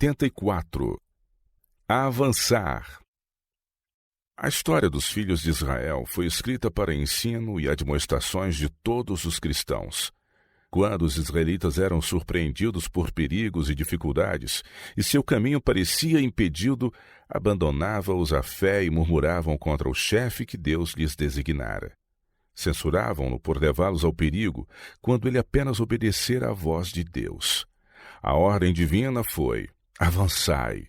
84. Avançar. A história dos filhos de Israel foi escrita para ensino e admoestações de todos os cristãos. Quando os israelitas eram surpreendidos por perigos e dificuldades, e seu caminho parecia impedido, abandonavam-os a fé e murmuravam contra o chefe que Deus lhes designara. Censuravam-no por levá-los ao perigo, quando ele apenas obedecera à voz de Deus. A ordem divina foi: avançai.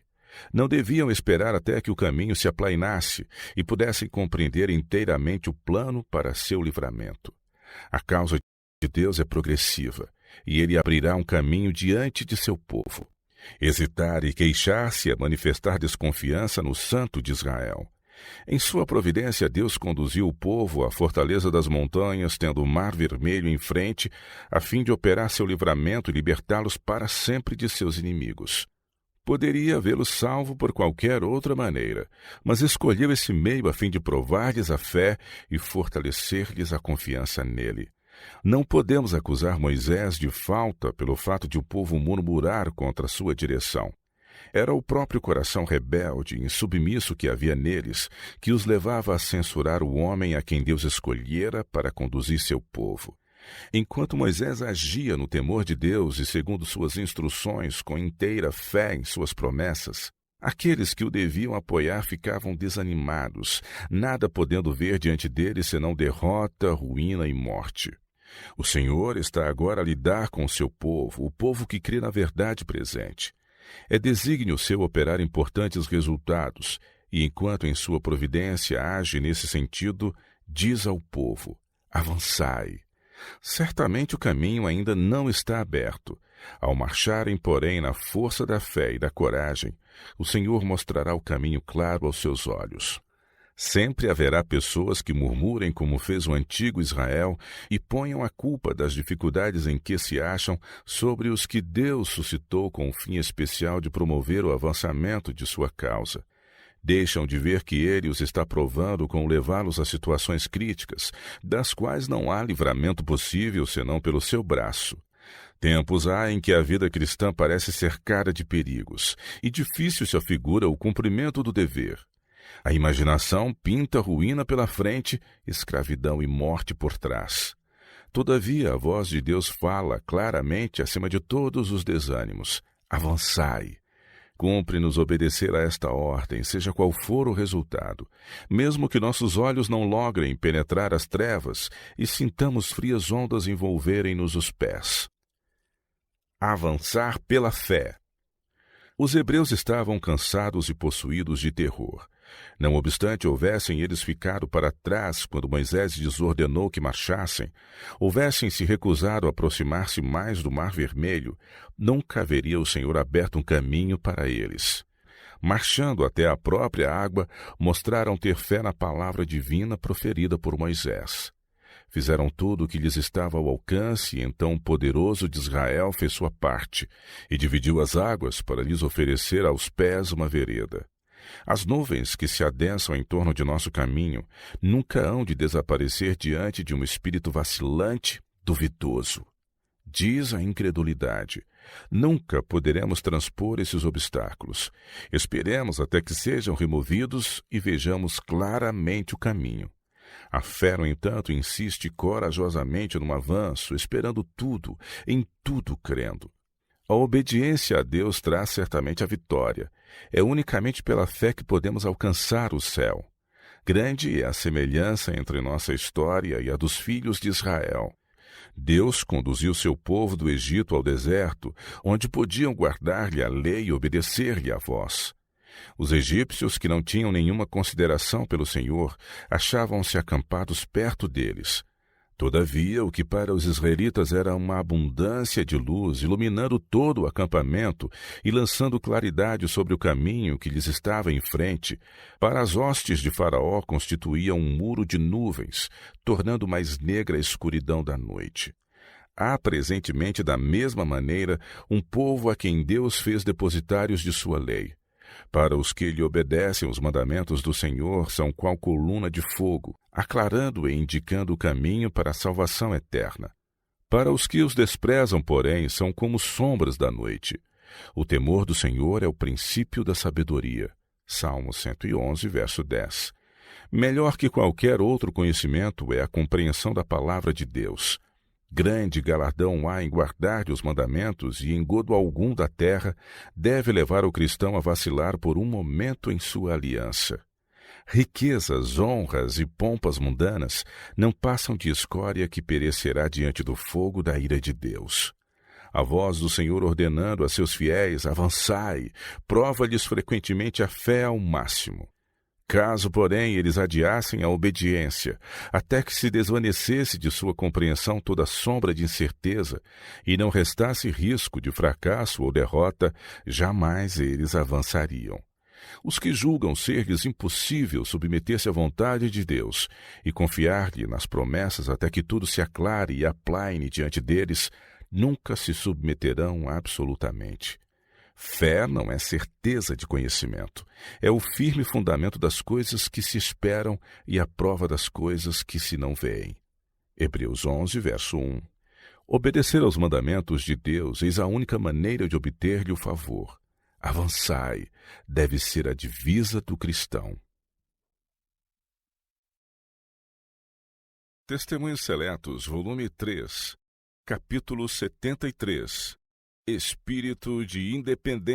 Não deviam esperar até que o caminho se aplainasse e pudessem compreender inteiramente o plano para seu livramento. A causa de Deus é progressiva, e ele abrirá um caminho diante de seu povo. Hesitar e queixar-se é manifestar desconfiança no Santo de Israel. Em sua providência, Deus conduziu o povo à fortaleza das montanhas, tendo o Mar Vermelho em frente, a fim de operar seu livramento e libertá-los para sempre de seus inimigos. Poderia havê-los salvo por qualquer outra maneira, mas escolheu esse meio a fim de provar-lhes a fé e fortalecer-lhes a confiança nele. Não podemos acusar Moisés de falta pelo fato de o povo murmurar contra sua direção. Era o próprio coração rebelde e insubmisso que havia neles que os levava a censurar o homem a quem Deus escolhera para conduzir seu povo. Enquanto Moisés agia no temor de Deus e segundo suas instruções com inteira fé em suas promessas, aqueles que o deviam apoiar ficavam desanimados, nada podendo ver diante dele senão derrota, ruína e morte. O Senhor está agora a lidar com o seu povo, o povo que crê na verdade presente. É desígnio seu operar importantes resultados, e enquanto em sua providência age nesse sentido, diz ao povo: avançai. Certamente o caminho ainda não está aberto. Ao marcharem, porém, na força da fé e da coragem, o Senhor mostrará o caminho claro aos seus olhos. Sempre haverá pessoas que murmurem como fez o antigo Israel e ponham a culpa das dificuldades em que se acham sobre os que Deus suscitou com o fim especial de promover o avançamento de sua causa. Deixam de ver que ele os está provando com levá-los a situações críticas, das quais não há livramento possível senão pelo seu braço. Tempos há em que a vida cristã parece cercada de perigos, e difícil se afigura o cumprimento do dever. A imaginação pinta ruína pela frente, escravidão e morte por trás. Todavia, a voz de Deus fala claramente acima de todos os desânimos: avançai. Cumpre-nos obedecer a esta ordem, seja qual for o resultado, mesmo que nossos olhos não logrem penetrar as trevas e sintamos frias ondas envolverem-nos os pés. Avançar pela fé. Os hebreus estavam cansados e possuídos de terror. Não obstante houvessem eles ficado para trás quando Moisés lhes ordenou que marchassem, houvessem se recusado a aproximar-se mais do Mar Vermelho, nunca haveria o Senhor aberto um caminho para eles. Marchando até a própria água, mostraram ter fé na palavra divina proferida por Moisés. Fizeram tudo o que lhes estava ao alcance, e então o poderoso de Israel fez sua parte, e dividiu as águas para lhes oferecer aos pés uma vereda. As nuvens que se adensam em torno de nosso caminho nunca hão de desaparecer diante de um espírito vacilante, duvidoso. Diz a incredulidade: nunca poderemos transpor esses obstáculos. Esperemos até que sejam removidos e vejamos claramente o caminho. A fé, no entanto, insiste corajosamente no avanço, esperando tudo, em tudo crendo. A obediência a Deus traz certamente a vitória. É unicamente pela fé que podemos alcançar o céu. Grande é a semelhança entre nossa história e a dos filhos de Israel. Deus conduziu seu povo do Egito ao deserto, onde podiam guardar-lhe a lei e obedecer-lhe a voz. Os egípcios, que não tinham nenhuma consideração pelo Senhor, achavam-se acampados perto deles. Todavia, o que para os israelitas era uma abundância de luz, iluminando todo o acampamento e lançando claridade sobre o caminho que lhes estava em frente, para as hostes de Faraó constituía um muro de nuvens, tornando mais negra a escuridão da noite. Há presentemente, da mesma maneira, um povo a quem Deus fez depositários de sua lei. Para os que lhe obedecem, os mandamentos do Senhor são qual coluna de fogo, aclarando e indicando o caminho para a salvação eterna. Para os que os desprezam, porém, são como sombras da noite. O temor do Senhor é o princípio da sabedoria. Salmo 111, verso 10. Melhor que qualquer outro conhecimento é a compreensão da palavra de Deus. Grande galardão há em guardar os mandamentos e engodo algum da terra deve levar o cristão a vacilar por um momento em sua aliança. Riquezas, honras e pompas mundanas não passam de escória que perecerá diante do fogo da ira de Deus. A voz do Senhor ordenando a seus fiéis: avançai, prova-lhes frequentemente a fé ao máximo. Caso, porém, eles adiassem a obediência, até que se desvanecesse de sua compreensão toda sombra de incerteza, e não restasse risco de fracasso ou derrota, jamais eles avançariam. Os que julgam ser-lhes impossível submeter-se à vontade de Deus e confiar-lhe nas promessas até que tudo se aclare e aplaine diante deles, nunca se submeterão absolutamente. Fé não é certeza de conhecimento. É o firme fundamento das coisas que se esperam e a prova das coisas que se não veem. Hebreus 11, verso 1. Obedecer aos mandamentos de Deus eis a única maneira de obter-lhe o favor. Avançai deve ser a divisa do cristão. Testemunhos Seletos, volume 3, capítulo 73. Espírito de independência.